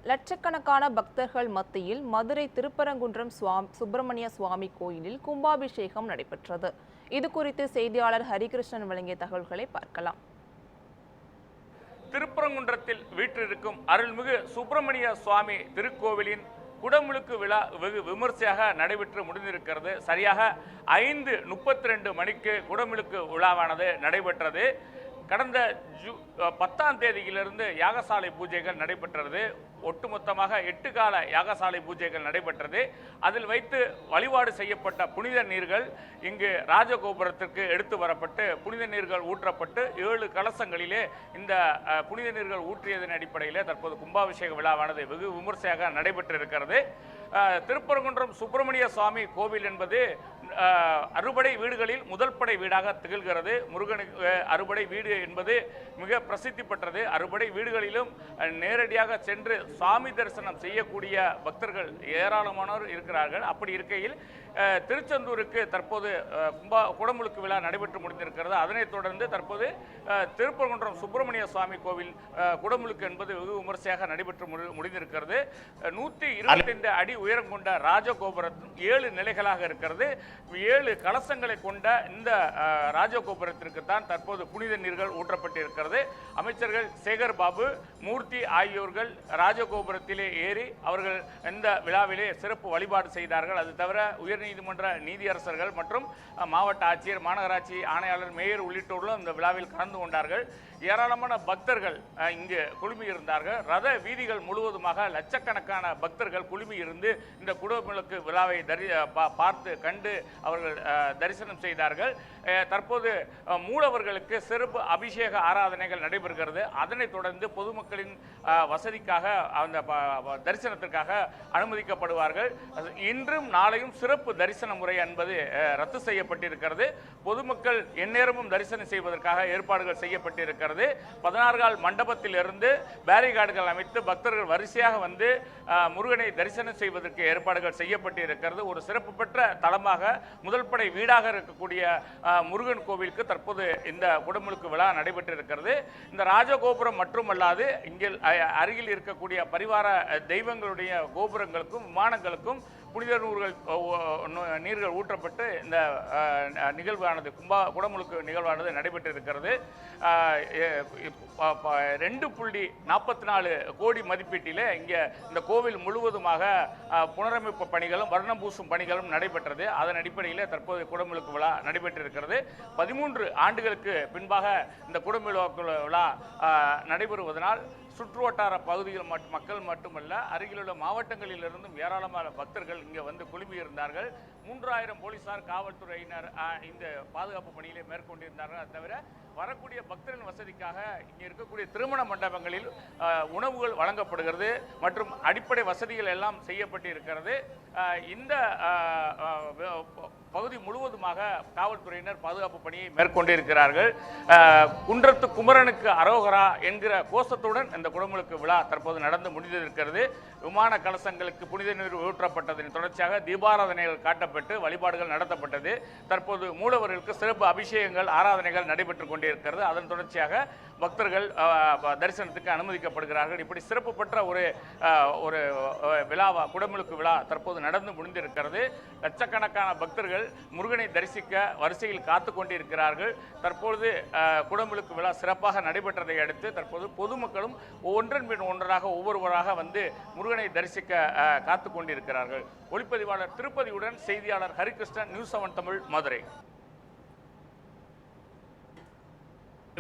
லட்சக்கணக்கான பக்தர்கள் மத்தியில் மதுரை திருப்பரங்குன்றம் சுப்பிரமணிய சுவாமி கோயிலில் கும்பாபிஷேகம் நடைபெற்றது. இது குறித்து செய்தியாளர் ஹரிகிருஷ்ணன் வழங்கிய தகவல்களை பார்க்கலாம். திருப்பரங்குன்றத்தில் வீற்றிருக்கும் அருள்மிகு சுப்பிரமணிய சுவாமி திருக்கோவிலின் குடமுழுக்கு விழா வெகு விமர்சையாக நடைபெற்று முடிந்திருக்கிறது. சரியாக 5:32 மணிக்கு குடமுழுக்கு விழாவானது நடைபெற்றது. கடந்த 10ஆம் தேதியிலிருந்து யாகசாலை பூஜைகள் நடைபெற்றது. ஒட்டுமொத்தமாக 8 கால யாகசாலை பூஜைகள் நடைபெற்றது. அதில் வைத்து வழிபாடு செய்யப்பட்ட புனித நீர்கள் இங்கு ராஜகோபுரத்திற்கு எடுத்து வரப்பட்டு புனித நீர்கள் ஊற்றப்பட்டு 7 கலசங்களிலே இந்த புனித நீர்கள் ஊற்றியதன் அடிப்படையிலே தற்போது கும்பாபிஷேக விழாவானது வெகு விமர்சையாக நடைபெற்றிருக்கிறது. திருப்பரங்குன்றம் சுப்பிரமணிய சுவாமி கோவில் என்பது அறுபடை வீடுகளில் முதல் படை வீடாக திகழ்கிறது. முருகனுக்கு அறுபடை வீடு என்பது மிக பிரசித்தி பெற்றது. அறுபடை வீடுகளிலும் நேரடியாக சென்று சுவாமி தரிசனம் செய்யக்கூடிய பக்தர்கள் ஏராளமானோர் இருக்கிறார்கள். அப்படி இருக்கையில் திருச்செந்தூருக்கு தற்போது குடமுழுக்கு விழா நடைபெற்று முடிந்திருக்கிறது. அதனைத் தொடர்ந்து தற்போது திருப்பரங்குன்றம் சுப்பிரமணிய சுவாமி கோவில் குடமுழுக்கு என்பது வெகு விமர்சையாக நடைபெற்று முடிந்திருக்கிறது. 125 அடி உயரம் கொண்ட ராஜகோபுரத்தின் 7 நிலைகளாக இருக்கிறது. 7 கலசங்களை கொண்ட இந்த ராஜகோபுரத்திற்கு தான் தற்போது புனித நீர்கள் ஊற்றப்பட்டிருக்கிறது. அமைச்சர்கள் சேகர் பாபு, மூர்த்தி ஆகியோர்கள் ராஜகோபுரத்திலே ஏறி அவர்கள் இந்த விழாவிலே சிறப்பு வழிபாடு செய்தார்கள். அது தவிர உயர்நீதிமன்ற நீதியரசர்கள் மற்றும் மாவட்ட ஆட்சியர், மாநகராட்சி ஆணையாளர், மேயர் உள்ளிட்டோர்களும் இந்த விழாவில் கலந்து கொண்டார்கள். ஏராளமான பக்தர்கள் இங்கு குழுமி இருந்தார்கள். ரத வீதிகள் முழுவதுமாக லட்சக்கணக்கான பக்தர்கள் குழுமி இருந்து இந்த குடமுழுக்கு விழாவை பார்த்து கண்டு அவர்கள் தரிசனம் செய்தார்கள். தற்போது மூலவர்களுக்கு சிறப்பு அபிஷேக ஆராதனைகள் நடைபெறுகிறது. அதனைத் தொடர்ந்து பொதுமக்களின் வசதிக்காக அந்த தரிசனத்திற்காக அனுமதிக்கப்படுவார்கள். இன்றும் நாளையும் சிறப்பு தரிசன முறை என்பது ரத்து செய்யப்பட்டிருக்கிறது. பொதுமக்கள் எந்நேரமும் தரிசனம் செய்வதற்காக ஏற்பாடுகள் செய்யப்பட்டிருக்கிறது. 16 கால் மண்டபத்தில் இருந்து பேரிகார்டுகள் அமைத்து பக்தர்கள் வரிசையாக வந்து முருகனை தரிசனம் செய்வதற்கு ஏற்பாடுகள் செய்யப்பட்டிருக்கிறது. ஒரு சிறப்பு பெற்ற தலமாக முதல் படை வீடாக இருக்கக்கூடிய முருகன் கோவிலுக்கு தற்போது இந்த குடமுழுக்கு விழா நடைபெற்றிருக்கிறது. இந்த ராஜகோபுரம் மட்டுமல்லாது இங்கே அருகில் இருக்கக்கூடிய பரிவார தெய்வங்களுடைய கோபுரங்களுக்கும் விமானங்களுக்கும் புனித நீர்கள் ஊற்றப்பட்டு இந்த நிகழ்வானது குடமுழுக்கு நிகழ்வானது நடைபெற்றிருக்கிறது. 2.44 கோடி மதிப்பீட்டிலே இங்கே இந்த கோவில் முழுவதுமாக புனரமைப்பு பணிகளும் வர்ணம் பூசும் பணிகளும் நடைபெற்றது. அதன் அடிப்படையில் தற்போது குடமுழுக்கு விழா நடைபெற்றிருக்கிறது. 13 ஆண்டுகளுக்கு பின்பாக இந்த குடமுழுக்கு விழா நடைபெறுவதனால் சுற்றுவட்டார பகுதிகள் மக்கள் மட்டுமல்ல, அருகிலுள்ள மாவட்டங்களிலிருந்தும் ஏராளமான பக்தர்கள் இங்கே வந்து குழுமி இருந்தார்கள். 3000 போலீசார், காவல்துறையினர் இந்த பாதுகாப்பு பணியிலே மேற்கொண்டிருந்தார்கள். அது தவிர வரக்கூடிய பக்தர்களின் வசதிக்காக இங்கே இருக்கக்கூடிய திருமண மண்டபங்களில் உணவுகள் வழங்கப்படுகிறது மற்றும் அடிப்படை வசதிகள் எல்லாம் செய்யப்பட்டு இருக்கிறது. இந்த பகுதி முழுவதுமாக காவல்துறையினர் பாதுகாப்பு பணியை மேற்கொண்டிருக்கிறார்கள். குன்றத்து குமரனுக்கு அரோகரா என்கிற கோஷத்துடன் இந்த குடமுழுக்கு விழா தற்போது நடந்து முடிந்திருக்கிறது. விமான கலசங்களுக்கு புனித நீர் ஊற்றப்பட்டதன் தொடர்ச்சியாக தீபாராதனைகள் காட்டப்பட்டு வழிபாடுகள் நடத்தப்பட்டது. தற்போது மூலவர்களுக்கு சிறப்பு அபிஷேகங்கள், ஆராதனைகள் நடைபெற்றுக் கொண்டிருக்கிறது. அதன் தொடர்ச்சியாக பக்தர்கள் தரிசனத்துக்கு அனுமதிக்கப்படுகிறார்கள். இப்படி சிறப்பு பெற்ற ஒரு விழாவா குடமுழுக்கு விழா தற்போது நடந்து முடிந்திருக்கிறது. லட்சக்கணக்கான பக்தர்கள் முருகனை தரிசிக்க வரிசையில் காத்து கொண்டிருக்கிறார்கள். தற்போது குடமுழுக்கு விழா சிறப்பாக நடைபெற்றதை அடுத்து தற்போது பொதுமக்களும் ஒன்றன் பின் ஒன்றாக ஒவ்வொருவராக வந்து முருகனை தரிசிக்க காத்து கொண்டிருக்கிறார்கள். ஒளிப்பதிவாளர் திருப்பதியுடன் செய்தியாளர் ஹரிகிருஷ்ணன், நியூஸ் 7 தமிழ், மதுரை.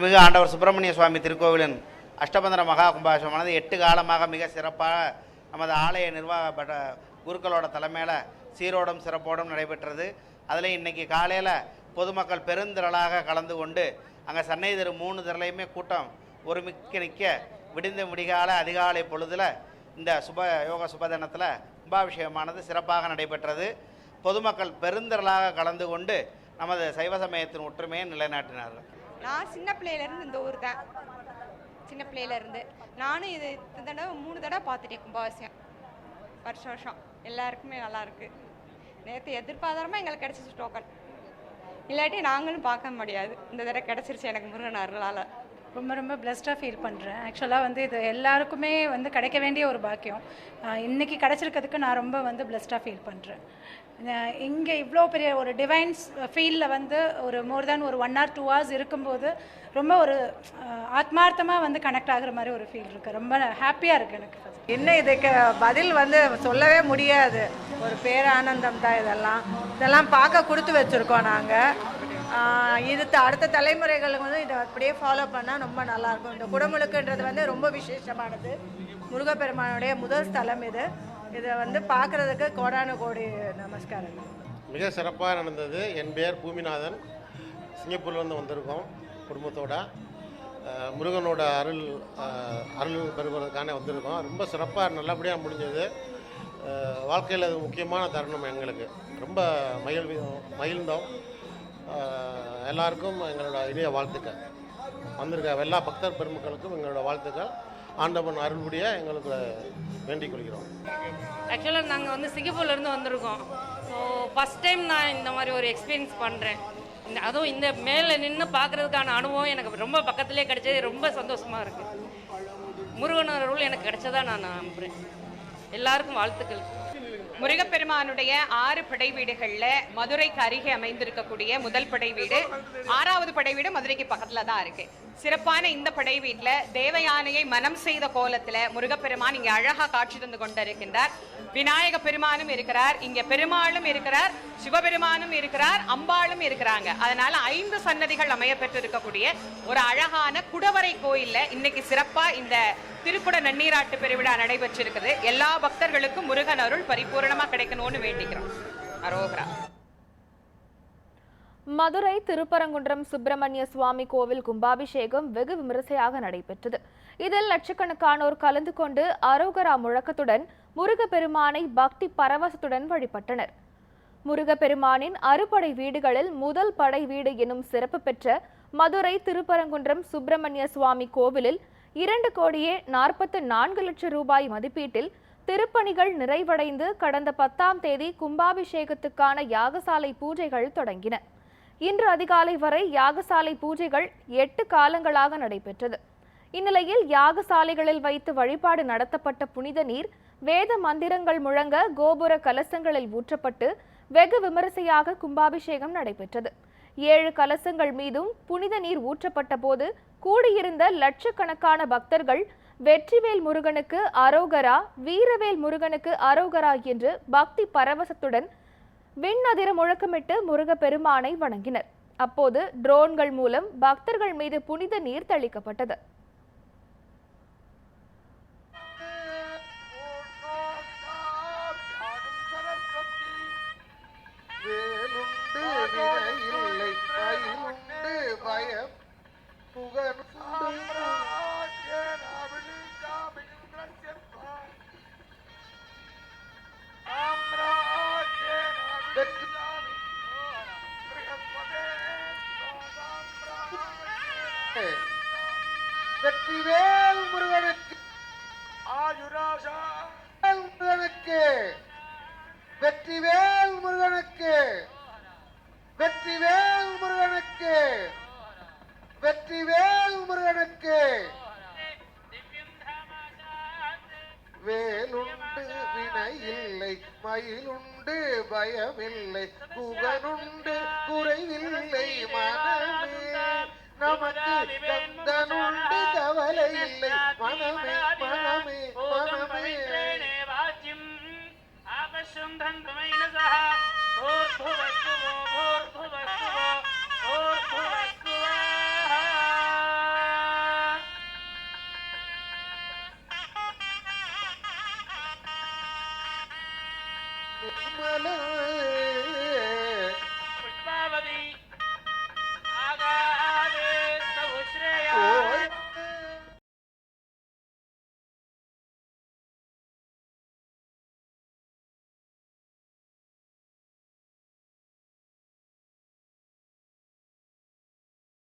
மிக ஆண்டவர் சுப்பிரமணிய சுவாமி திருக்கோவிலின் அஷ்டபந்தன மகா கும்பாபிஷேகமானது 8 காலமாக மிக சிறப்பாக நமது ஆலய நிர்வாக குருக்களோட தலைமையில் சீரோடும் சிறப்போடும் நடைபெற்றது. அதில் இன்றைக்கி காலையில் பொதுமக்கள் பெருந்திரளாக கலந்து கொண்டு அங்கே சன்னை தெரு 3 திரளையுமே கூட்டம் ஒரு நிற்க விடிந்த விடிகால அதிகாலை பொழுதில் இந்த யோக சுபதினத்தில் கும்பாபிஷேகமானது சிறப்பாக நடைபெற்றது. பொதுமக்கள் பெருந்திரளாக கலந்து கொண்டு நமது சைவ சமயத்தின் ஒற்றுமையை நிலைநாட்டினார்கள். நான் சின்ன பிள்ளையிலேருந்து இந்த ஊர் தான், சின்ன பிள்ளையிலேருந்து நானும் இது 3 தடவை பார்த்துட்டேன் கும்பாபிஷேகம். வருஷம் எல்லாருக்குமே நல்லாயிருக்கு. நேற்று எதிர்பாராமல் எங்களுக்கு கிடச்சிச்சு டோக்கன், இல்லாட்டி நாங்களும் பார்க்க முடியாது. இந்த தடவை கிடச்சிருச்சு எனக்கு முருகன் அருளால். ரொம்ப ரொம்ப பிளஸ்டாக ஃபீல் பண்ணுறேன். ஆக்சுவலாக வந்து இது எல்லாருக்குமே வந்து கிடைக்க வேண்டிய ஒரு பாக்கியம். இன்றைக்கி கிடச்சிருக்கிறதுக்கு நான் ரொம்ப வந்து பிளஸ்டாக ஃபீல் பண்ணுறேன். இங்கே இவ்வளோ பெரிய ஒரு டிவைன்ஸ் ஃபீல்டில் வந்து ஒரு மோர் தேன் ஒரு 1 or 2 hours இருக்கும்போது ரொம்ப ஒரு ஆத்மார்த்தமாக வந்து கனெக்ட் ஆகுற மாதிரி ஒரு ஃபீல் இருக்குது. ரொம்ப ஹாப்பியாக இருக்குது எனக்கு. இன்னும் இதுக்கு பதில் வந்து சொல்லவே முடியாது. ஒரு பேரானந்தம் தான் இதெல்லாம் பார்க்க கொடுத்து வச்சுருக்கோம் நாங்கள். இது அடுத்த தலைமுறைகளுக்கு வந்து இதை அப்படியே ஃபாலோ பண்ணால் ரொம்ப நல்லாயிருக்கும். இந்த குடமுழுக்குன்றது வந்து ரொம்ப விசேஷமானது. முருகப்பெருமானுடைய முதல் ஸ்தலம் இதை வந்து பார்க்குறதுக்கு கோடானு கோடி நமஸ்காரங்கள். மிக சிறப்பாக நடந்தது. என் பேர் பூமிநாதன். சிங்கப்பூர்லேருந்து வந்திருக்கோம் குடும்பத்தோட. முருகனோட அருள் பெறுவதற்கான வந்திருக்கோம். ரொம்ப சிறப்பாக நல்லபடியாக முடிஞ்சது. வாழ்க்கையில் அது முக்கியமான தருணம் எங்களுக்கு. ரொம்ப மகிழ்ந்தோம். எல்லாருக்கும் எங்களோட இனிய வாழ்த்துக்கள். வந்திருக்க எல்லா பக்தர் பெருமக்களுக்கும் எங்களோட வாழ்த்துக்கள். ஆண்டவன் அருள்படிய எங்களுக்கு வேண்டிக் கொள்கிறோம். ஆக்சுவலாக நாங்கள் வந்து சிங்கப்பூர்லேருந்து வந்திருக்கோம். ஸோ ஃபஸ்ட் டைம் நான் இந்த மாதிரி ஒரு எக்ஸ்பீரியன்ஸ் பண்ணுறேன். அதுவும் இந்த மேலே நின்று பார்க்குறதுக்கான அனுபவம் எனக்கு ரொம்ப பக்கத்துலேயே கிடைச்சது. ரொம்ப சந்தோஷமாக இருக்குது. முருகன் அருள் எனக்கு கிடைச்சதா நான் நம்புகிறேன். எல்லாருக்கும் வாழ்த்துக்கள். முருகப்பெருமானுடைய 6 படை வீடுகளில் மதுரைக்கு அருகே அமைந்திருக்கக்கூடிய முதல் படை வீடு, 6வது படை வீடு மதுரைக்கு பக்கத்தில் தான் இருக்கு. சிறப்பான இந்த படை வீட்டில் தேவயானையை மனம் செய்த கோலத்தில் முருகப்பெருமான் இங்கே அழகாக காட்சி தந்து கொண்டிருக்கின்றார். விநாயக பெருமானும் இருக்கிறார், இங்கே பெருமாளும் இருக்கிறார், சிவபெருமானும் இருக்கிறார், அம்பாளும் இருக்கிறாங்க. அதனால 5 சன்னதிகள் அமைய பெற்று இருக்கக்கூடிய ஒரு அழகான குடவரை கோயில்ல இன்னைக்கு சிறப்பா இந்த திருக்குட நன்னீராட்டு பெருவிழா நடைபெற்றிருக்குது. எல்லா பக்தர்களுக்கும் முருகன் அருள் பரிபூரணமா கிடைக்கணும்னு வேண்டிக்கிறோம். அரோகரா. மதுரை திருப்பரங்குன்றம் சுப்பிரமணிய சுவாமி கோவில் கும்பாபிஷேகம் வெகு விமரிசையாக நடைபெற்றது. இதில் லட்சக்கணக்கானோர் கலந்து கொண்டு அரோகரா முழக்கத்துடன் முருகப்பெருமானை பக்தி பரவசத்துடன் வழிபட்டனர். முருகப்பெருமானின் அறுபடை வீடுகளில் முதல் படை வீடு எனும் சிறப்பு பெற்ற மதுரை திருப்பரங்குன்றம் சுப்பிரமணிய சுவாமி கோவிலில் 2,44,00,000 ரூபாய் மதிப்பீட்டில் திருப்பணிகள் நிறைவடைந்து கடந்த 10ஆம் தேதி கும்பாபிஷேகத்துக்கான யாகசாலை பூஜைகள் தொடங்கின. இன்று அதிகாலை வரை யாகசாலை பூஜைகள் 8 காலங்களாக நடைபெற்றது. இந்நிலையில் யாகசாலைகளில் வைத்து வழிபாடு நடத்தப்பட்ட புனித நீர் வேத மந்திரங்கள் முழங்க கோபுர கலசங்களில் ஊற்றப்பட்டு வெகு விமரிசையாக கும்பாபிஷேகம் நடைபெற்றது. 7 கலசங்கள் மீதும் புனித நீர் ஊற்றப்பட்ட போது கூடியிருந்த லட்சக்கணக்கான பக்தர்கள் வெற்றிவேல் முருகனுக்கு அரோகரா, வீரவேல் முருகனுக்கு அரோகரா என்று பக்தி பரவசத்துடன் விண்ணதிர முழக்கமிட்டு முருகப்பெருமானை வணங்கினர். அப்போது ட்ரோன்கள் மூலம் பக்தர்கள் மீது புனித நீர் தெளிக்கப்பட்டது. வெற்றிவேல் முருகனுக்கு ஆயுராசா முருகனுக்கு வெற்றிவேல் முருகனுக்கு வெற்றிவேல் முருகனுக்கு வெற்றிவேல் முருகனுக்கு வேலுண்டு வினையில்லை மயிலுண்டு பயமில்லை குகனுண்டு குறைவில்லை மனமே நமக்கு கந்தனுண்டு கவலை இல்லை மனமே மனமே